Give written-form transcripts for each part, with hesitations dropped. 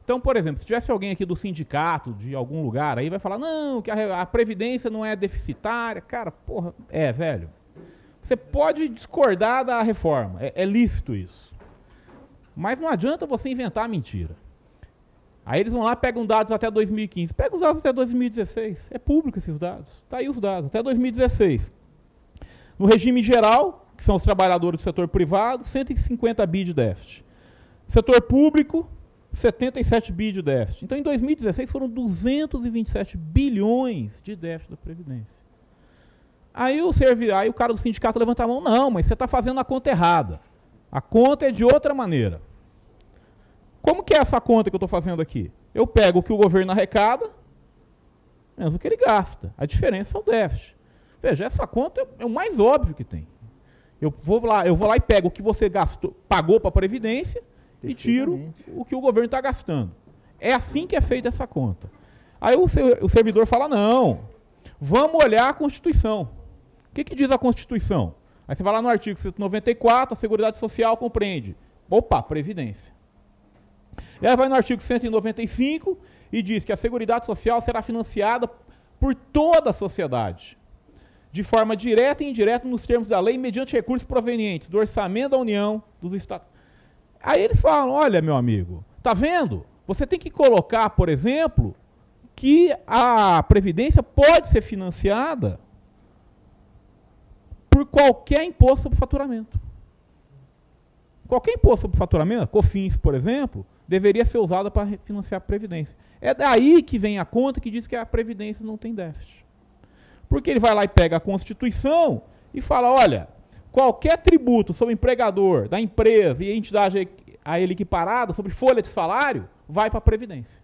Então, por exemplo, se tivesse alguém aqui do sindicato, de algum lugar, aí vai falar, não, que a Previdência não é deficitária. Cara, porra, velho. Você pode discordar da reforma, é lícito isso. Mas não adianta você inventar mentira. Aí eles vão lá, pegam dados até 2015. Pega os dados até 2016. É público esses dados. Está aí os dados, até 2016. No regime geral, que são os trabalhadores do setor privado, 150 bi de déficit. Setor público, 77 bi de déficit. Então, em 2016, foram 227 bilhões de déficit da Previdência. Aí o cara do sindicato levanta a mão, não, mas você está fazendo a conta errada. A conta é de outra maneira. Como que é essa conta que eu estou fazendo aqui? Eu pego o que o governo arrecada, menos o que ele gasta. A diferença é o déficit. Veja, essa conta é o mais óbvio que tem. Eu vou lá e pego o que você pagou para a Previdência e tiro o que o governo está gastando. É assim que é feita essa conta. Aí o servidor fala, não, vamos olhar a Constituição. O que diz a Constituição? Aí você vai lá no artigo 194, a Seguridade Social compreende. Opa, Previdência. E aí vai no artigo 195 e diz que a Seguridade Social será financiada por toda a sociedade, de forma direta e indireta nos termos da lei, mediante recursos provenientes do orçamento da União, dos Estados. Aí eles falam, olha, meu amigo, tá vendo? Você tem que colocar, por exemplo, que a Previdência pode ser financiada por qualquer imposto sobre faturamento. Qualquer imposto sobre faturamento, COFINS, por exemplo, deveria ser usado para financiar a Previdência. É daí que vem a conta que diz que a Previdência não tem déficit. Porque ele vai lá e pega a Constituição e fala, olha, qualquer tributo sobre o empregador da empresa e a entidade a ele equiparada, sobre folha de salário, vai para a Previdência.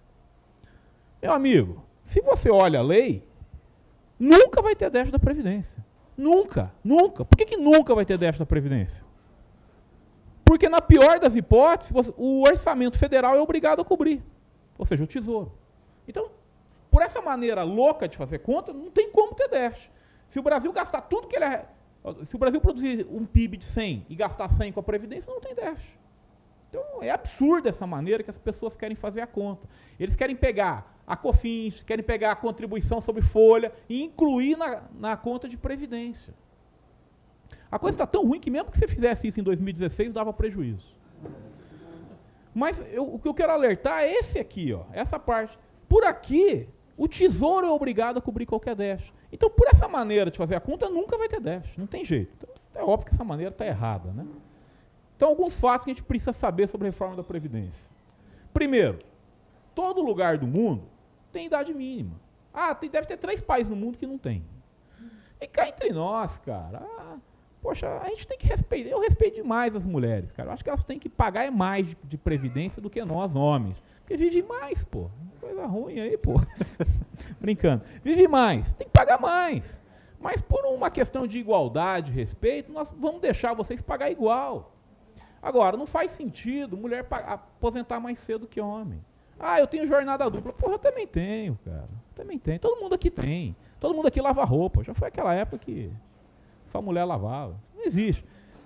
Meu amigo, se você olha a lei, nunca vai ter déficit da Previdência. Nunca, nunca. Por que nunca vai ter déficit da Previdência? Porque na pior das hipóteses, o orçamento federal é obrigado a cobrir. Ou seja, o Tesouro. Então, por essa maneira louca de fazer conta, não tem como ter déficit. Se o Brasil gastar tudo que ele é... Se o Brasil produzir um PIB de 100 e gastar 100 com a Previdência, não tem déficit. Então, é absurdo essa maneira que as pessoas querem fazer a conta. Eles querem pegar a COFINS, querem pegar a contribuição sobre folha e incluir na conta de Previdência. A coisa está tão ruim que mesmo que você fizesse isso em 2016, dava prejuízo. Mas o que eu quero alertar é esse aqui, ó, essa parte. Por aqui, o Tesouro é obrigado a cobrir qualquer déficit. Então, por essa maneira de fazer a conta, nunca vai ter déficit, não tem jeito. Então, é óbvio que essa maneira está errada, né? Então, alguns fatos que a gente precisa saber sobre a reforma da Previdência. Primeiro, todo lugar do mundo tem idade mínima. Deve ter 3 países no mundo que não tem. E cá entre nós, cara, poxa, a gente tem que respeitar. Eu respeito demais as mulheres, cara. Eu acho que elas têm que pagar mais de Previdência do que nós, homens. Porque vive mais, pô. Coisa ruim aí, pô. Brincando. Vive mais. Tem que pagar mais. Mas por uma questão de igualdade, respeito, nós vamos deixar vocês pagar igual. Agora, não faz sentido mulher aposentar mais cedo que homem. Eu tenho jornada dupla. Porra, eu também tenho, cara. Também tenho. Todo mundo aqui tem. Todo mundo aqui lava roupa. Já foi aquela época que só mulher lavava. Não existe.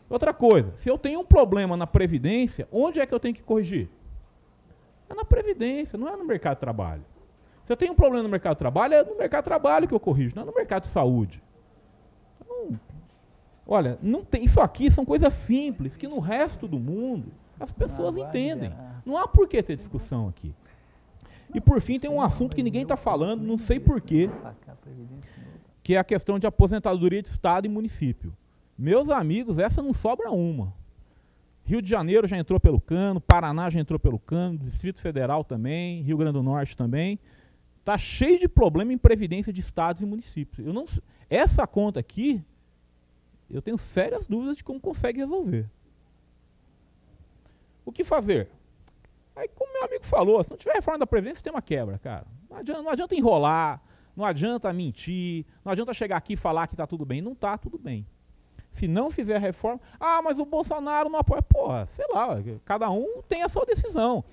Outra coisa, se eu tenho um problema na Previdência, onde é que eu tenho que corrigir? É na Previdência, não é no mercado de trabalho. Se eu tenho um problema no mercado de trabalho, é no mercado de trabalho que eu corrijo, não é no mercado de saúde. Então, olha, não tem, isso aqui são coisas simples, que no resto do mundo as pessoas entendem. Não há por que ter discussão aqui. E por fim tem um assunto que ninguém está falando, não sei porquê, que é a questão de aposentadoria de Estado e município. Meus amigos, essa não sobra uma. Rio de Janeiro já entrou pelo cano, Paraná já entrou pelo cano, Distrito Federal também, Rio Grande do Norte também. Está cheio de problema em previdência de estados e municípios. Essa conta aqui, eu tenho sérias dúvidas de como consegue resolver. O que fazer? Aí, como meu amigo falou, se não tiver reforma da Previdência, tem uma quebra, cara. Não adianta enrolar, não adianta mentir, não adianta chegar aqui e falar que está tudo bem. Não está tudo bem. Se não fizer a reforma... mas o Bolsonaro não apoia. Porra, sei lá, cada um tem a sua decisão.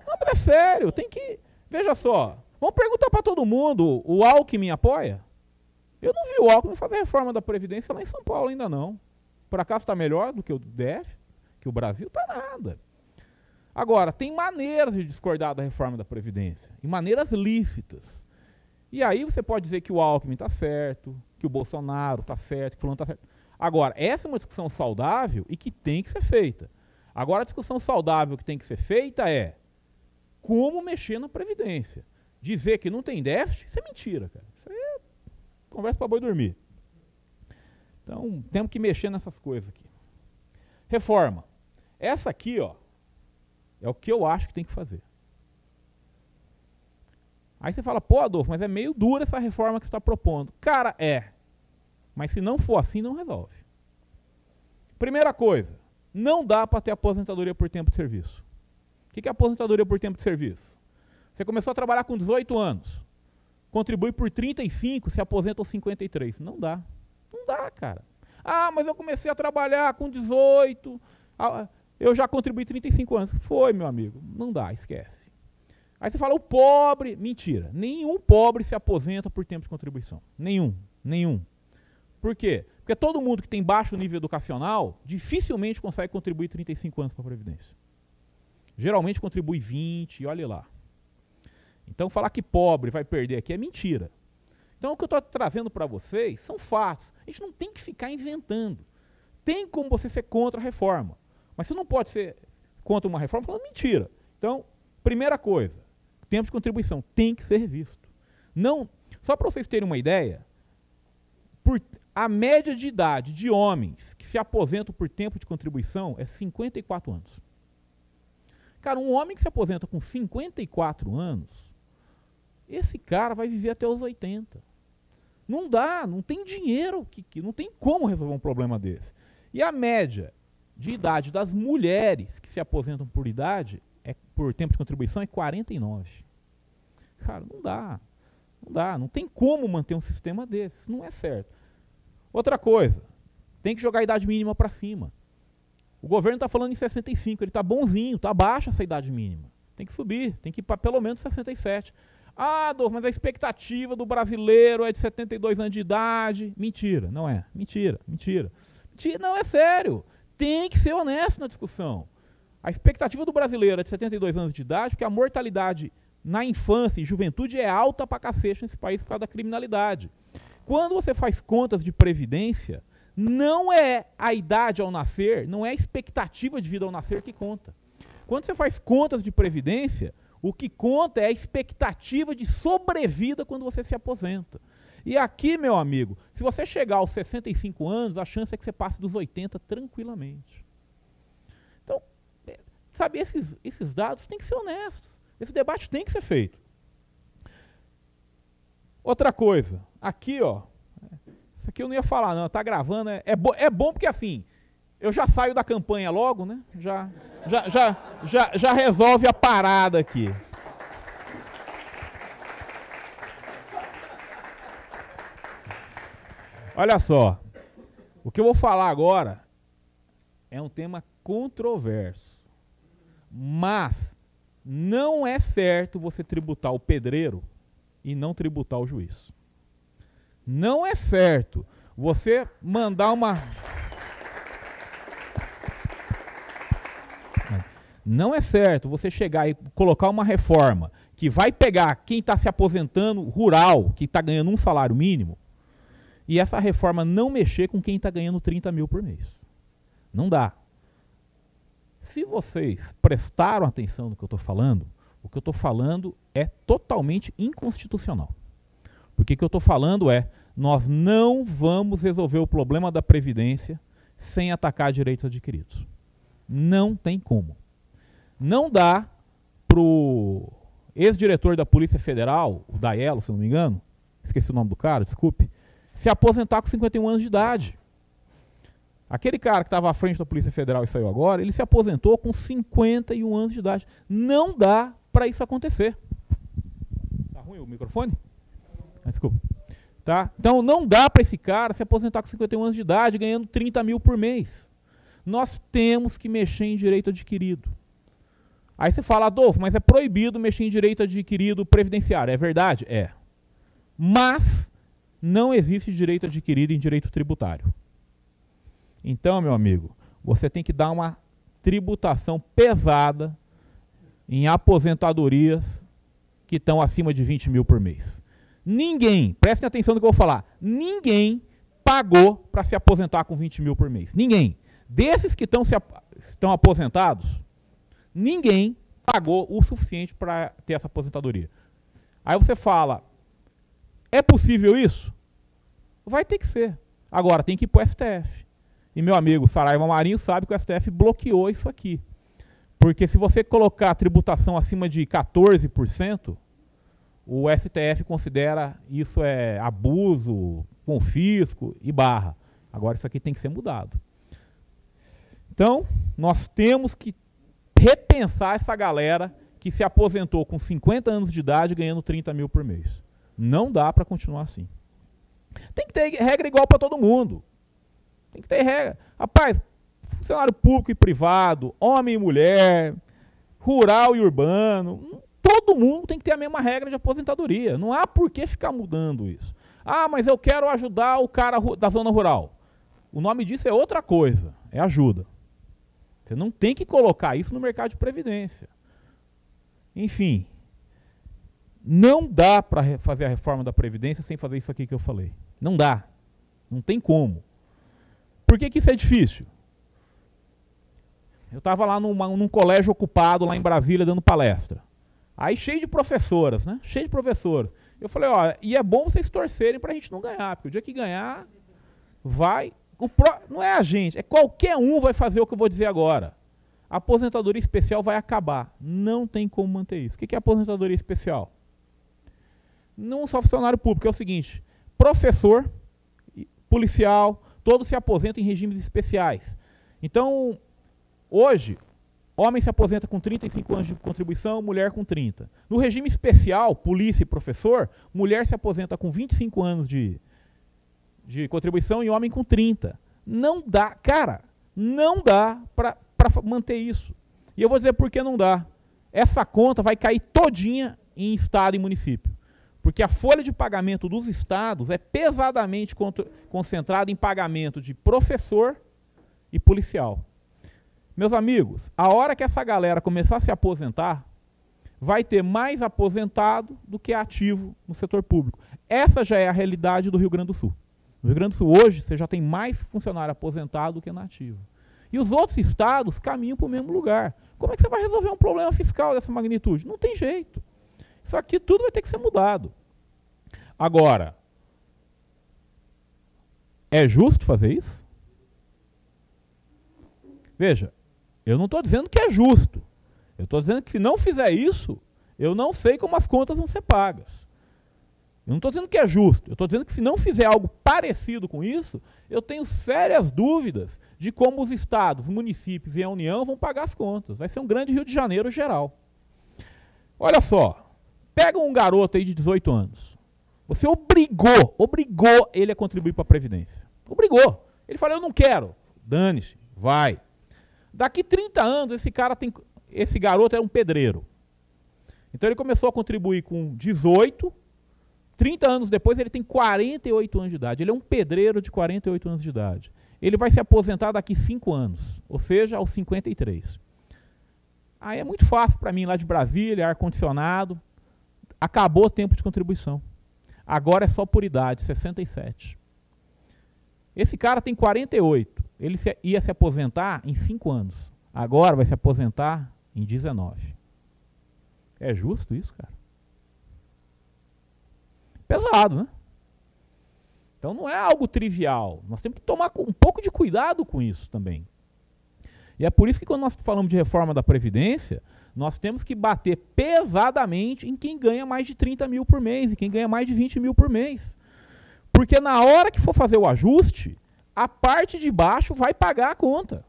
Não, mas é sério, tem que... Veja só, vamos perguntar para todo mundo, o Alckmin apoia? Eu não vi o Alckmin fazer a reforma da Previdência lá em São Paulo ainda não. Por acaso está melhor do que o DF? Que o Brasil? Está nada. Agora, tem maneiras de discordar da reforma da Previdência, e maneiras lícitas. E aí você pode dizer que o Alckmin está certo, que o Bolsonaro está certo, que o fulano está certo. Agora, essa é uma discussão saudável e que tem que ser feita. Agora, a discussão saudável que tem que ser feita é como mexer na Previdência. Dizer que não tem déficit, isso é mentira, cara. Isso aí é conversa para boi dormir. Então, temos que mexer nessas coisas aqui. Reforma. Essa aqui, ó, é o que eu acho que tem que fazer. Aí você fala, pô, Adolfo, mas é meio dura essa reforma que você está propondo. Cara, é. Mas se não for assim, não resolve. Primeira coisa, não dá para ter aposentadoria por tempo de serviço. O que é aposentadoria por tempo de serviço? Você começou a trabalhar com 18 anos, contribui por 35, se aposenta aos 53. Não dá. Não dá, cara. Ah, mas eu comecei a trabalhar com 18, eu já contribuí 35 anos. Foi, meu amigo. Não dá, esquece. Aí você fala, o pobre... Mentira. Nenhum pobre se aposenta por tempo de contribuição. Nenhum. Nenhum. Por quê? Porque todo mundo que tem baixo nível educacional dificilmente consegue contribuir 35 anos para a Previdência. Geralmente contribui 20, olha lá. Então falar que pobre vai perder aqui é mentira. Então o que eu estou trazendo para vocês são fatos. A gente não tem que ficar inventando. Tem como você ser contra a reforma. Mas você não pode ser contra uma reforma falando mentira. Então, primeira coisa, tempo de contribuição tem que ser revisto. Não, só para vocês terem uma ideia, a média de idade de homens que se aposentam por tempo de contribuição é 54 anos. Cara, um homem que se aposenta com 54 anos, esse cara vai viver até os 80. Não dá, não tem dinheiro, não tem como resolver um problema desse. E a média de idade das mulheres que se aposentam por idade, por tempo de contribuição, é 49. Cara, não dá. Não dá, não tem como manter um sistema desse, não é certo. Outra coisa, tem que jogar a idade mínima para cima. O governo está falando em 65, ele está bonzinho, está baixa essa idade mínima. Tem que subir, tem que ir para pelo menos 67. Ah, Adolfo, mas a expectativa do brasileiro é de 72 anos de idade. Mentira, não é. Mentira, mentira. Mentira, não, é sério. Tem que ser honesto na discussão. A expectativa do brasileiro é de 72 anos de idade, porque a mortalidade na infância e juventude é alta pra cacete nesse país por causa da criminalidade. Quando você faz contas de previdência, não é a idade ao nascer, não é a expectativa de vida ao nascer que conta. Quando você faz contas de previdência, o que conta é a expectativa de sobrevida quando você se aposenta. E aqui, meu amigo, se você chegar aos 65 anos, a chance é que você passe dos 80 tranquilamente. Então, sabe, esses dados têm que ser honestos. Esse debate tem que ser feito. Outra coisa, aqui, ó, isso aqui eu não ia falar não, tá gravando, é bom porque assim, eu já saio da campanha logo, né? Já resolve a parada aqui. Olha só, o que eu vou falar agora é um tema controverso, mas não é certo você tributar o pedreiro e não tributar o juiz. Não é certo você mandar uma... Não é certo você chegar e colocar uma reforma que vai pegar quem está se aposentando rural, que está ganhando um salário mínimo, e essa reforma não mexer com quem está ganhando 30 mil por mês. Não dá. Se vocês prestaram atenção no que eu estou falando, o que eu estou falando é totalmente inconstitucional. Porque o que eu estou falando é, nós não vamos resolver o problema da Previdência sem atacar direitos adquiridos. Não tem como. Não dá para o ex-diretor da Polícia Federal, o Daello, se eu não me engano, esqueci o nome do cara, desculpe, se aposentar com 51 anos de idade. Aquele cara que estava à frente da Polícia Federal e saiu agora, ele se aposentou com 51 anos de idade. Não dá para isso acontecer. Tá ruim o microfone? Desculpa. Tá? Então não dá para esse cara se aposentar com 51 anos de idade, ganhando 30 mil por mês. Nós temos que mexer em direito adquirido. Aí você fala, Adolfo, mas é proibido mexer em direito adquirido previdenciário. É verdade? É. Mas não existe direito adquirido em direito tributário. Então, meu amigo, você tem que dar uma tributação pesada em aposentadorias que estão acima de 20 mil por mês. Ninguém, prestem atenção no que eu vou falar, ninguém pagou para se aposentar com 20 mil por mês. Ninguém. Desses que estão aposentados, ninguém pagou o suficiente para ter essa aposentadoria. Aí você fala, é possível isso? Vai ter que ser. Agora, tem que ir para o STF. E meu amigo Saraiva Marinho sabe que o STF bloqueou isso aqui. Porque se você colocar a tributação acima de 14%, o STF considera isso abuso, confisco e barra. Agora isso aqui tem que ser mudado. Então, nós temos que repensar essa galera que se aposentou com 50 anos de idade ganhando 30 mil por mês. Não dá para continuar assim. Tem que ter regra igual para todo mundo. Tem que ter regra. Rapaz, funcionário público e privado, homem e mulher, rural e urbano, todo mundo tem que ter a mesma regra de aposentadoria. Não há por que ficar mudando isso. Ah, mas eu quero ajudar o cara da zona rural. O nome disso é outra coisa, é ajuda. Você não tem que colocar isso no mercado de previdência. Enfim, não dá para fazer a reforma da Previdência sem fazer isso aqui que eu falei. Não dá. Não tem como. Por que isso é difícil? Eu estava lá num colégio ocupado, lá em Brasília, dando palestra. Aí cheio de professoras, né? Cheio de professoras. Eu falei, ó, e é bom vocês torcerem para a gente não ganhar, porque o dia que ganhar, vai... Não é a gente, é qualquer um vai fazer o que eu vou dizer agora. A aposentadoria especial vai acabar. Não tem como manter isso. O que é aposentadoria especial? Não só funcionário público, é o seguinte, professor, policial, todos se aposentam em regimes especiais. Então, hoje, homem se aposenta com 35 anos de contribuição, mulher com 30. No regime especial, polícia e professor, mulher se aposenta com 25 anos de contribuição e homem com 30. Não dá, cara, não dá para manter isso. E eu vou dizer por que não dá. Essa conta vai cair todinha em estado e município. Porque a folha de pagamento dos estados é pesadamente concentrada em pagamento de professor e policial. Meus amigos, a hora que essa galera começar a se aposentar, vai ter mais aposentado do que ativo no setor público. Essa já é a realidade do Rio Grande do Sul. No Rio Grande do Sul, hoje, você já tem mais funcionário aposentado do que nativo. E os outros estados caminham para o mesmo lugar. Como é que você vai resolver um problema fiscal dessa magnitude? Não tem jeito. Isso aqui tudo vai ter que ser mudado. Agora, é justo fazer isso? Veja, eu não estou dizendo que é justo. Eu estou dizendo que se não fizer isso, eu não sei como as contas vão ser pagas. Eu não estou dizendo que é justo. Eu estou dizendo que se não fizer algo parecido com isso, eu tenho sérias dúvidas de como os estados, municípios e a União vão pagar as contas. Vai ser um grande Rio de Janeiro geral. Olha só, pega um garoto aí de 18 anos. Você obrigou ele a contribuir para a Previdência. Obrigou. Ele falou, eu não quero. Dane-se, vai. Daqui 30 anos, esse garoto era um pedreiro. Então ele começou a contribuir com 18, 30 anos depois ele tem 48 anos de idade. Ele é um pedreiro de 48 anos de idade. Ele vai se aposentar daqui 5 anos, ou seja, aos 53. Aí é muito fácil para mim, lá de Brasília, ar-condicionado, acabou o tempo de contribuição. Agora é só por idade, 67. Esse cara tem 48. Ele ia se aposentar em 5 anos. Agora vai se aposentar em 19. É justo isso, cara? Pesado, né? Então não é algo trivial. Nós temos que tomar um pouco de cuidado com isso também. E é por isso que quando nós falamos de reforma da Previdência, nós temos que bater pesadamente em quem ganha mais de 30 mil por mês e quem ganha mais de 20 mil por mês. Porque na hora que for fazer o ajuste, a parte de baixo vai pagar a conta.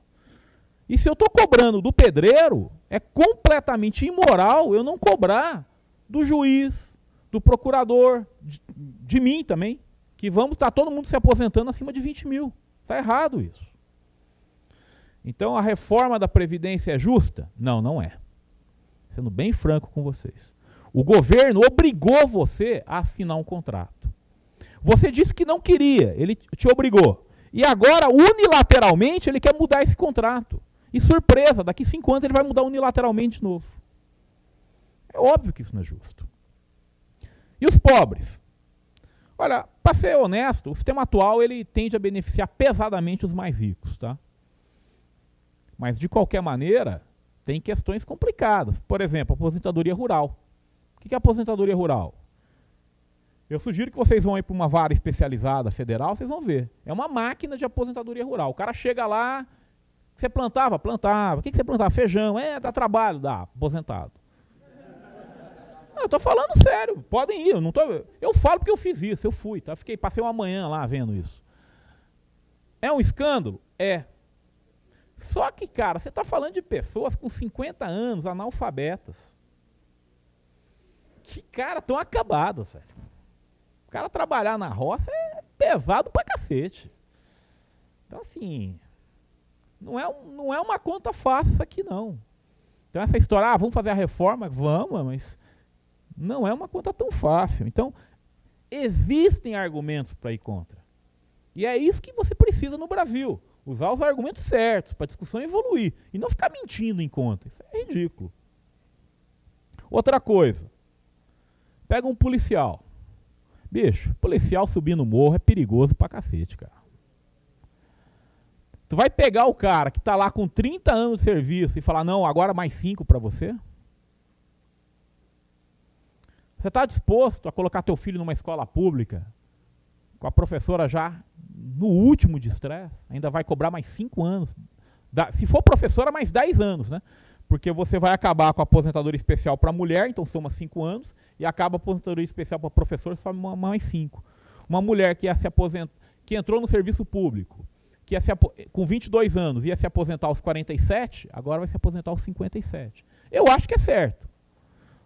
E se eu estou cobrando do pedreiro, é completamente imoral eu não cobrar do juiz, do procurador, de mim também, que vamos estar todo mundo se aposentando acima de 20 mil. Está errado isso. Então a reforma da Previdência é justa? Não, não é. Sendo bem franco com vocês. O governo obrigou você a assinar um contrato. Você disse que não queria, ele te obrigou. E agora, unilateralmente, ele quer mudar esse contrato. E surpresa, daqui 5 anos ele vai mudar unilateralmente de novo. óbvio que isso não é justo. E os pobres? Olha, para ser honesto, o sistema atual ele tende a beneficiar pesadamente os mais ricos, tá? Mas, de qualquer maneira, tem questões complicadas. Por exemplo, a aposentadoria rural. O que é a aposentadoria rural? Eu sugiro que vocês vão ir para uma vara especializada federal, vocês vão ver. É uma máquina de aposentadoria rural. O cara chega lá, você plantava? Plantava. O que você plantava? Feijão. Dá trabalho? Dá. Aposentado. Eu tô falando sério. Podem ir. Eu falo porque eu fiz isso. Eu fui, tá? Passei uma manhã lá vendo isso. É um escândalo? É. Só que, cara, você está falando de pessoas com 50 anos, analfabetas. Que, cara, estão acabadas, velho. O cara trabalhar na roça é pesado pra cacete. Então, assim, não é uma conta fácil isso aqui, não. Então, essa história, vamos fazer a reforma? Vamos, mas não é uma conta tão fácil. Então, existem argumentos para ir contra. E é isso que você precisa no Brasil. Usar os argumentos certos para a discussão evoluir. E não ficar mentindo em conta. Isso é ridículo. Outra coisa. Pega um policial. Bicho, policial subir no morro é perigoso pra cacete, cara. Tu vai pegar o cara que tá lá com 30 anos de serviço e falar, não, agora mais 5 para você? Você está disposto a colocar teu filho numa escola pública, com a professora já no último de estresse, ainda vai cobrar mais 5 anos. Se for professora, mais 10 anos, né? Porque você vai acabar com a aposentadoria especial para mulher, então soma 5 anos, e acaba a aposentadoria especial para professor, só mais 5. Uma mulher que ia se aposentar, que entrou no serviço público, que ia com 22 anos, ia se aposentar aos 47, agora vai se aposentar aos 57. Eu acho que é certo.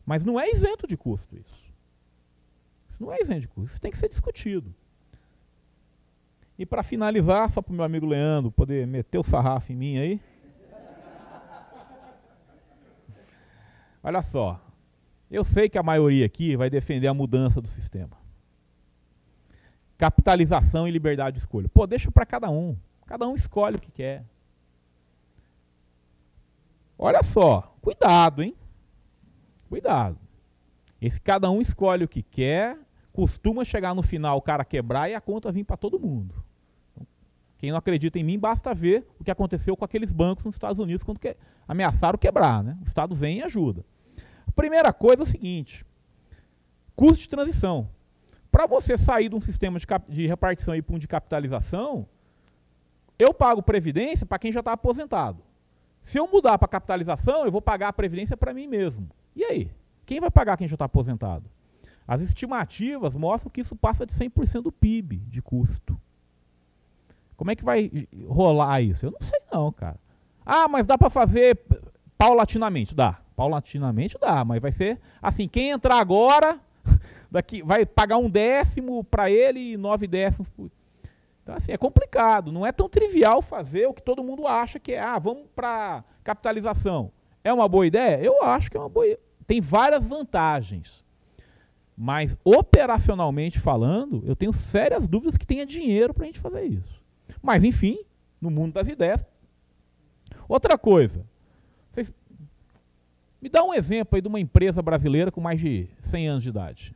Mas não é isento de custo isso. Isso não é isento de custo, isso tem que ser discutido. E para finalizar, só para o meu amigo Leandro poder meter o sarrafo em mim aí. Olha só, eu sei que a maioria aqui vai defender a mudança do sistema. Capitalização e liberdade de escolha. Pô, deixa para cada um escolhe o que quer. Olha só, cuidado, hein? Cuidado. Esse cada um escolhe o que quer, costuma chegar no final o cara quebrar e a conta vir para todo mundo. Quem não acredita em mim, basta ver o que aconteceu com aqueles bancos nos Estados Unidos quando ameaçaram quebrar, né? O Estado vem e ajuda. A primeira coisa é o seguinte, custo de transição. Para você sair de um sistema de repartição e para um de capitalização, eu pago previdência para quem já está aposentado. Se eu mudar para capitalização, eu vou pagar a previdência para mim mesmo. E aí? Quem vai pagar quem já está aposentado? As estimativas mostram que isso passa de 100% do PIB de custo. Como é que vai rolar isso? Eu não sei não, cara. Ah, mas dá para fazer paulatinamente? Dá. Paulatinamente dá, mas vai ser assim, quem entrar agora daqui vai pagar 1/10 para ele e 9/10. Então assim, é complicado, não é tão trivial fazer o que todo mundo acha que é, vamos para capitalização. É uma boa ideia? Eu acho que é uma boa ideia. Tem várias vantagens. Mas operacionalmente falando, eu tenho sérias dúvidas que tenha dinheiro para a gente fazer isso. Mas enfim, no mundo das ideias. Outra coisa, vocês me dá um exemplo aí de uma empresa brasileira com mais de 100 anos de idade.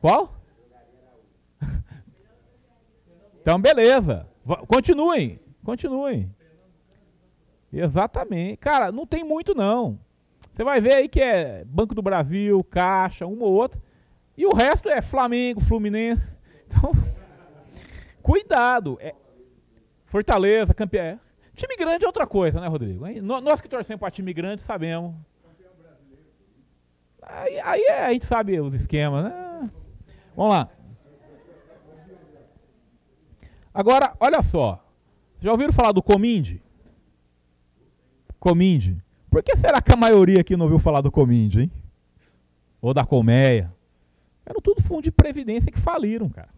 Qual? Então, beleza. Continuem. Exatamente. Cara, não tem muito não. Você vai ver aí que é Banco do Brasil, Caixa, uma ou outra. E o resto é Flamengo, Fluminense. Então, cuidado. Fortaleza, campeão. Time grande é outra coisa, né, Rodrigo? Nós que torcemos para time grande sabemos. Aí a gente sabe os esquemas, né? Vamos lá. Agora, olha só. Já ouviram falar do Cominde? Cominde. Por que será que a maioria aqui não ouviu falar do Cominde, hein? Ou da Colmeia? Eram tudo fundo de previdência que faliram, cara.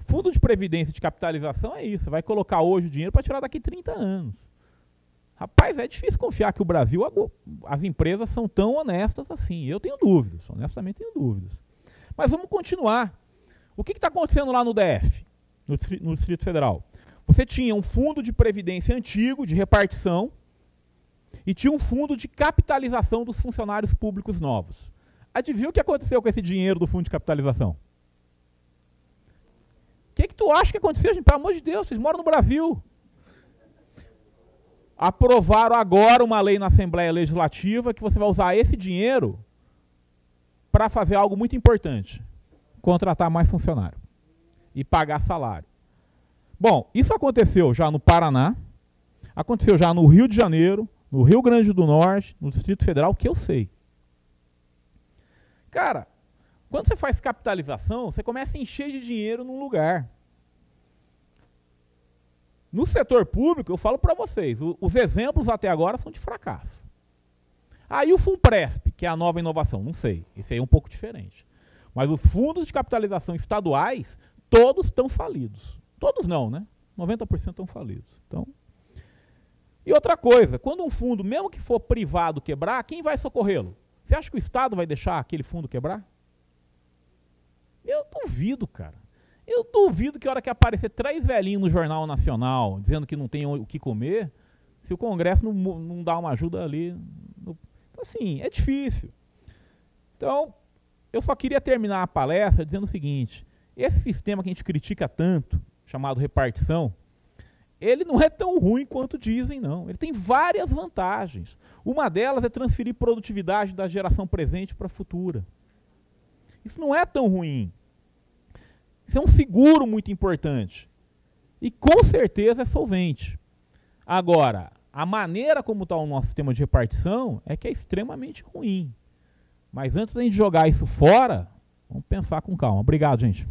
Fundo de previdência de capitalização é isso. Você vai colocar hoje o dinheiro para tirar daqui 30 anos. Rapaz, é difícil confiar que o Brasil, as empresas são tão honestas assim. Eu tenho dúvidas, honestamente tenho dúvidas. Mas vamos continuar. O que está acontecendo lá no DF, no Distrito Federal? Você tinha um fundo de previdência antigo, de repartição, e tinha um fundo de capitalização dos funcionários públicos novos. Adivinha o que aconteceu com esse dinheiro do fundo de capitalização? O que tu acha que aconteceu, gente? Pelo amor de Deus, vocês moram no Brasil. Aprovaram agora uma lei na Assembleia Legislativa que você vai usar esse dinheiro para fazer algo muito importante. Contratar mais funcionário e pagar salário. Bom, isso aconteceu já no Paraná, aconteceu já no Rio de Janeiro, no Rio Grande do Norte, no Distrito Federal, que eu sei. Cara, quando você faz capitalização, você começa a encher de dinheiro num lugar. No setor público, eu falo para vocês, os exemplos até agora são de fracasso. Aí o Funpresp, que é a nova inovação, não sei, esse aí é um pouco diferente. Mas os fundos de capitalização estaduais, todos estão falidos. Todos não, né? 90% estão falidos. Então, e outra coisa, quando um fundo, mesmo que for privado, quebrar, quem vai socorrê-lo? Você acha que o Estado vai deixar aquele fundo quebrar? Eu duvido, cara. Eu duvido que a hora que aparecer 3 velhinhos no Jornal Nacional dizendo que não tem o que comer, se o Congresso não dá uma ajuda ali. Assim, é difícil. Então, eu só queria terminar a palestra dizendo o seguinte: esse sistema que a gente critica tanto, chamado repartição, ele não é tão ruim quanto dizem, não. Ele tem várias vantagens. Uma delas é transferir produtividade da geração presente para a futura. Isso não é tão ruim. Isso é um seguro muito importante. E com certeza é solvente. Agora, a maneira como está o nosso sistema de repartição é que é extremamente ruim. Mas antes da gente jogar isso fora, vamos pensar com calma. Obrigado, gente.